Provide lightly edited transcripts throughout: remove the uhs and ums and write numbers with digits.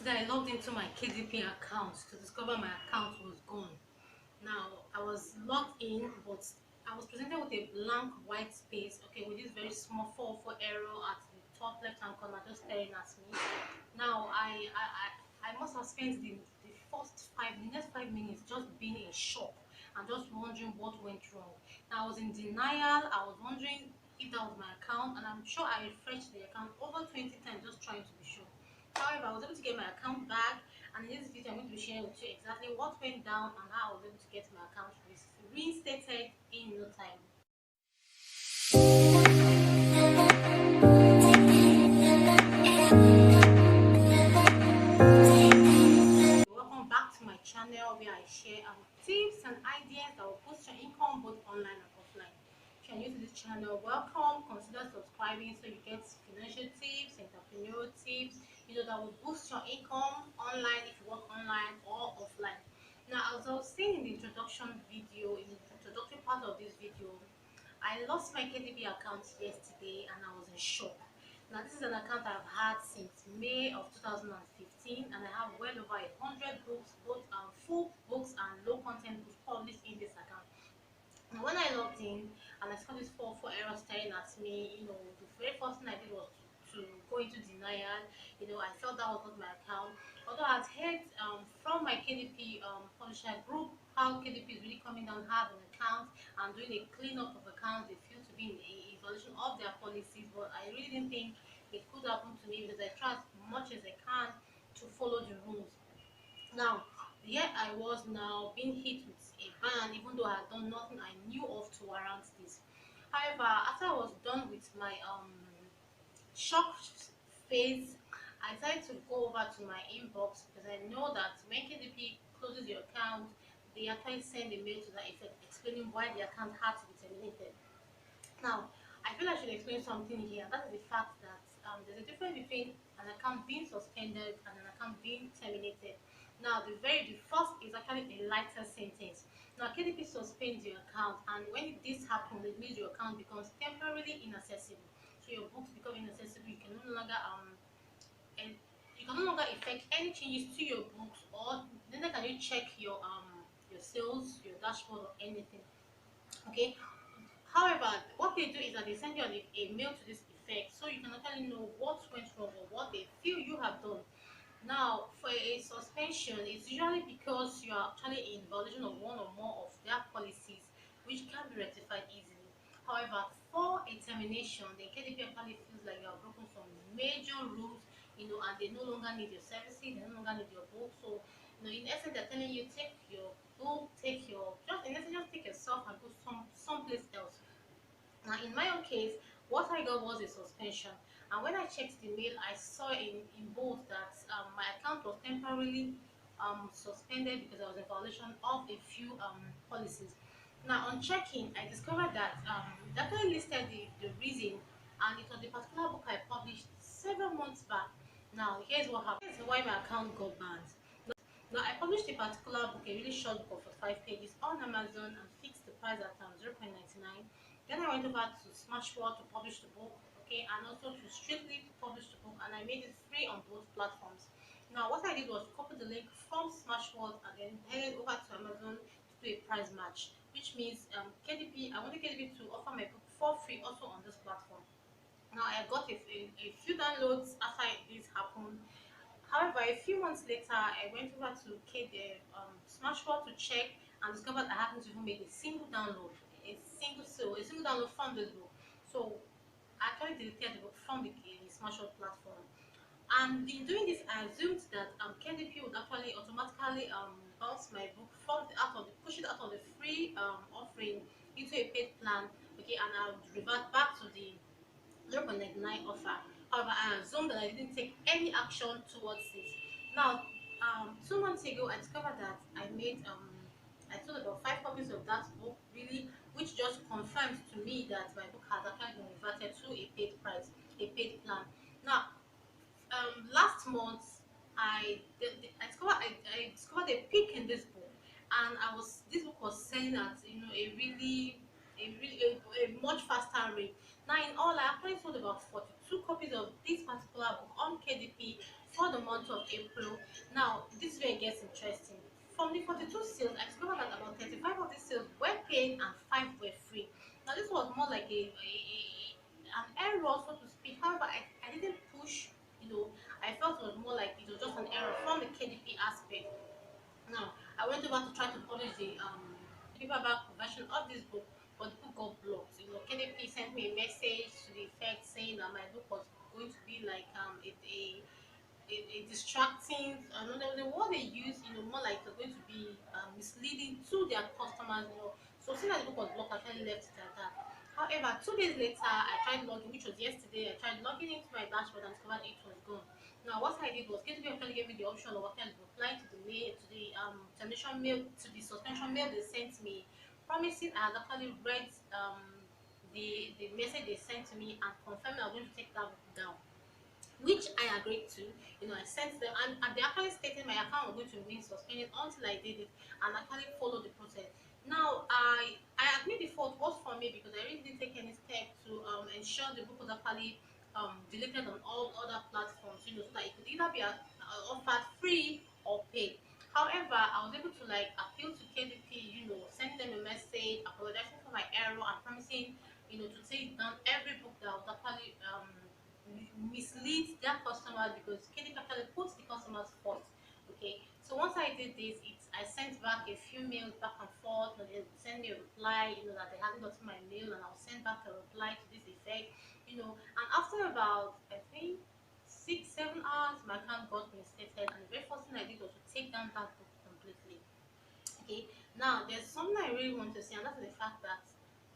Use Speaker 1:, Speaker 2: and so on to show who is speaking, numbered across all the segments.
Speaker 1: Yesterday, I logged into my KDP account to discover my account was gone. Now, I was logged in, but I was presented with a blank white space, okay, with this very small 404 error at the top left-hand corner, just staring at me. Now, I must have spent the next 5 minutes just being in shock and just wondering what went wrong. Now, I was in denial. I was wondering if that was my account, and I'm sure I refreshed the account over 20 times just trying to be sure. However, I was able to get my account back, and in this video, I'm going to be sharing with you exactly what went down and how I was able to get my account reinstated in no time. Welcome back to my channel where I share tips and ideas that will boost your income both online and offline. If you're new to this channel, welcome. Consider subscribing so you get financial tips, entrepreneurial tips, that will boost your income online if you work online or offline. Now, as I was saying in the introduction video, in the introductory part of this video, I lost my KDP account yesterday and I was in shock. Now, this is an account I've had since May of 2015, and I have well over 100 books, both full books and low content books published in this account. Now, when I logged in and I saw this 404 error staring at me, the very first thing I did was to go into denial. I felt that was not my account. Although I had heard from my KDP publisher group how KDP is really coming down hard on accounts and doing a cleanup of accounts they feel to be in a violation of their policies, but I really didn't think it could happen to me because I try as much as I can to follow the rules. Now, here I was now being hit with a ban, even though I had done nothing I knew of to warrant this. However, after I was done with my shock phase, I decided to go over to my inbox because I know that when KDP closes your account, they actually send a mail to that effect explaining why the account had to be terminated. Now, I feel I should explain something here. That is the fact that there's a difference between an account being suspended and an account being terminated. Now, the first is actually a lighter sentence. Now, KDP suspends your account, and when this happens, it means your account becomes temporarily inaccessible. So your books become inaccessible. And you can no longer effect any changes to your books, or neither can you check your sales, your dashboard, or anything. Okay. However, what they do is that they send you a mail to this effect so you can actually know what went wrong or what they feel you have done. Now, for a suspension, it's usually because you are actually in violation of one or more of their policies, which can be rectified easily. However, for a termination, the KDP actually feels like you have broken some major rules, and they no longer need your services, they no longer need your book. So, in essence, they're telling you take your book, just take yourself and go someplace else. Now, in my own case, what I got was a suspension. And when I checked the mail, I saw in bold that my account was temporarily suspended because I was in violation of a few policies. Now, on checking, I discovered that it actually listed the reason, and it was the particular book I published several months back. Now, here's what happened. Here's why my account got banned. Now, I published a particular book, a really short book for 5 pages on Amazon and fixed the price at 0.99. Then I went over to Smashwords to publish the book, okay, and also to StreetLib to publish the book, and I made it free on both platforms. Now, what I did was copy the link from Smashwords and then headed over to Amazon to do a price match, which means KDP, I wanted KDP to offer my book for free also on this platform. Now, I got a few downloads after this happened. However, a few months later, I went over to Smashworld to check and discovered I hadn't even made a single download, a single download from this book. So I actually deleted the book from the Smashworld platform. And in doing this, I assumed that KDP would actually automatically bounce my book push it out of the free offering into a paid plan, okay, and I would revert back to the 0.99 offer. However, I assumed that I didn't take any action towards this. Now, 2 months ago, I discovered that I sold about 5 copies of that book, really, which just confirmed to me that my book has actually been reverted to a paid price, a paid plan. Now, last month, I discovered a peak in this book, and this book was selling at a much faster rate. Now, in all, I actually sold about 42 copies of this particular book on KDP for the month of April. Now, this is where it gets interesting. From the 42 sales, I discovered that about 35 of these sales were paid and 5 were free. Now, this was more like an error, so to speak. However, I didn't push, I felt it was more like it was just an error from the KDP aspect. Now, I went over to try to publish the paperback version of this book, but the book got blocked. KDP sent me a message to the effect saying that my book was going to be like a distracting, the word they use, more like they're going to be misleading to their customers. So since the book was blocked, I actually left it at that. However, 2 days later, I tried logging, which was yesterday. I tried logging into my dashboard and discovered it was gone. Now, what I did was KTB actually gave me the option of I can reply to the mail, to the termination mail, to the suspension mail they sent me, promising I had actually read the message they sent to me and confirming I'm going to take that book down, which I agreed to. I sent them, and they actually stated my account was going to remain suspended until I did it and actually followed the process. Now, I admit the fault was from me because I really didn't take any step to ensure the book was actually deleted on all other platforms, so that it could either be offered free or paid. However, I was able to like appeal to KDP, send them a message apologizing for my error and promising, to take down every book that was actually misleads their customers, because KDP actually puts the customers first. Okay, so once I did this, I sent back a few mails back and forth, and they sent me a reply, that they hadn't gotten my mail, and I'll send back a reply to this effect, and after about, I think, 6 7 hours, my account got reinstated, and the very first thing I did was to take down that book completely. Okay, now there's something I really want to say, and that's the fact that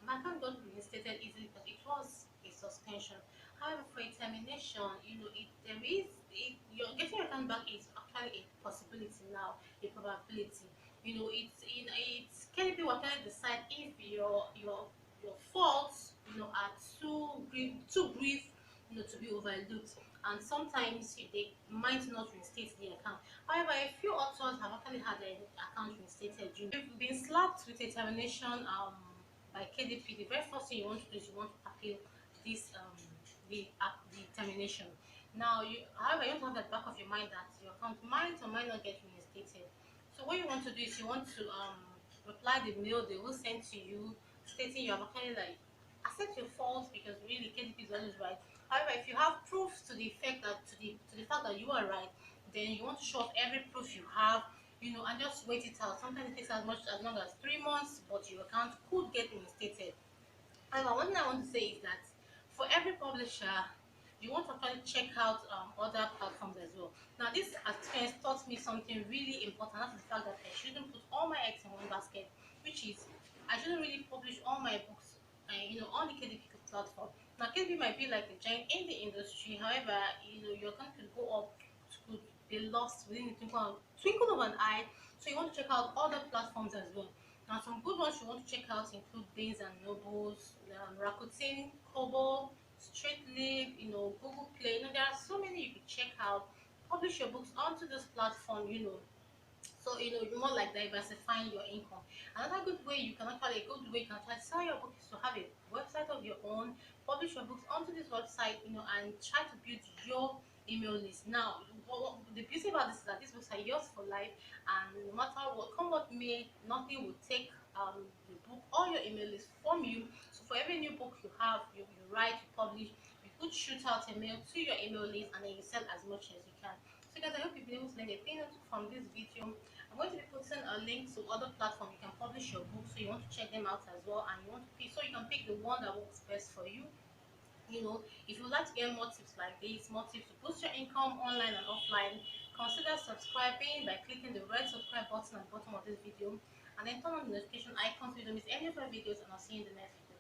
Speaker 1: my account got reinstated easily because it was a suspension. However, for a termination, you're getting your account back is actually a possibility now, a probability. It's KDP will actually decide if your faults, are too brief, to be overlooked, and sometimes they might not reinstate the account. However, a few authors have actually had their account reinstated. You've been slapped with a termination by KDP. The very first thing you want to do is you want to appeal this the termination. Now, however, you want to have at the back of your mind that your account might or might not get reinstated. So what you want to do is you want to reply the mail they will send to you, stating you have actually like accept your faults, because really KDP is always right. However, if you have proofs to the effect that to the fact that you are right, then you want to show off every proof you have, and just wait it out. Sometimes it takes as long as 3 months, but your account could get reinstated. However, one thing I want to say is that for every publisher, you want to actually check out other platforms as well. Now, this experience taught me something really important. That's the fact that I shouldn't put all my eggs in one basket, which is I shouldn't really publish all my books, on the KDP platform. Now, KDP might be like a giant in the industry. However, your account could go up, could be lost within the twinkle of an eye. So you want to check out other platforms as well. Now, some good ones you want to check out include Bains and Nobles, Rakuten, Kobo, StreetLib, Google Play. There are so many you could check out. Publish your books onto this platform, so you're more like diversifying your income. Another good way you can actually a good way you can try to sell your book is to have a website of your own, publish your books onto this website, and try to build your email list. Now, the beauty about this is that these books are yours for life, and no matter what come what may, nothing will take the book or your email list from you. So for every new book you have, you write, you publish, you could shoot out a mail to your email list, and then you sell as much as you can. So guys, I hope you've been able to learn a thing or two from this video. I'm going to be putting a link to other platforms you can publish your book, so you want to check them out as well, and you want to pick, so you can pick the one that works best for you. If you would like to get more tips like this, more tips to boost your income online and offline, consider subscribing by clicking the red subscribe button at the bottom of this video, and then turn on the notification icon so you don't miss any of our videos, and I'll see you in the next video.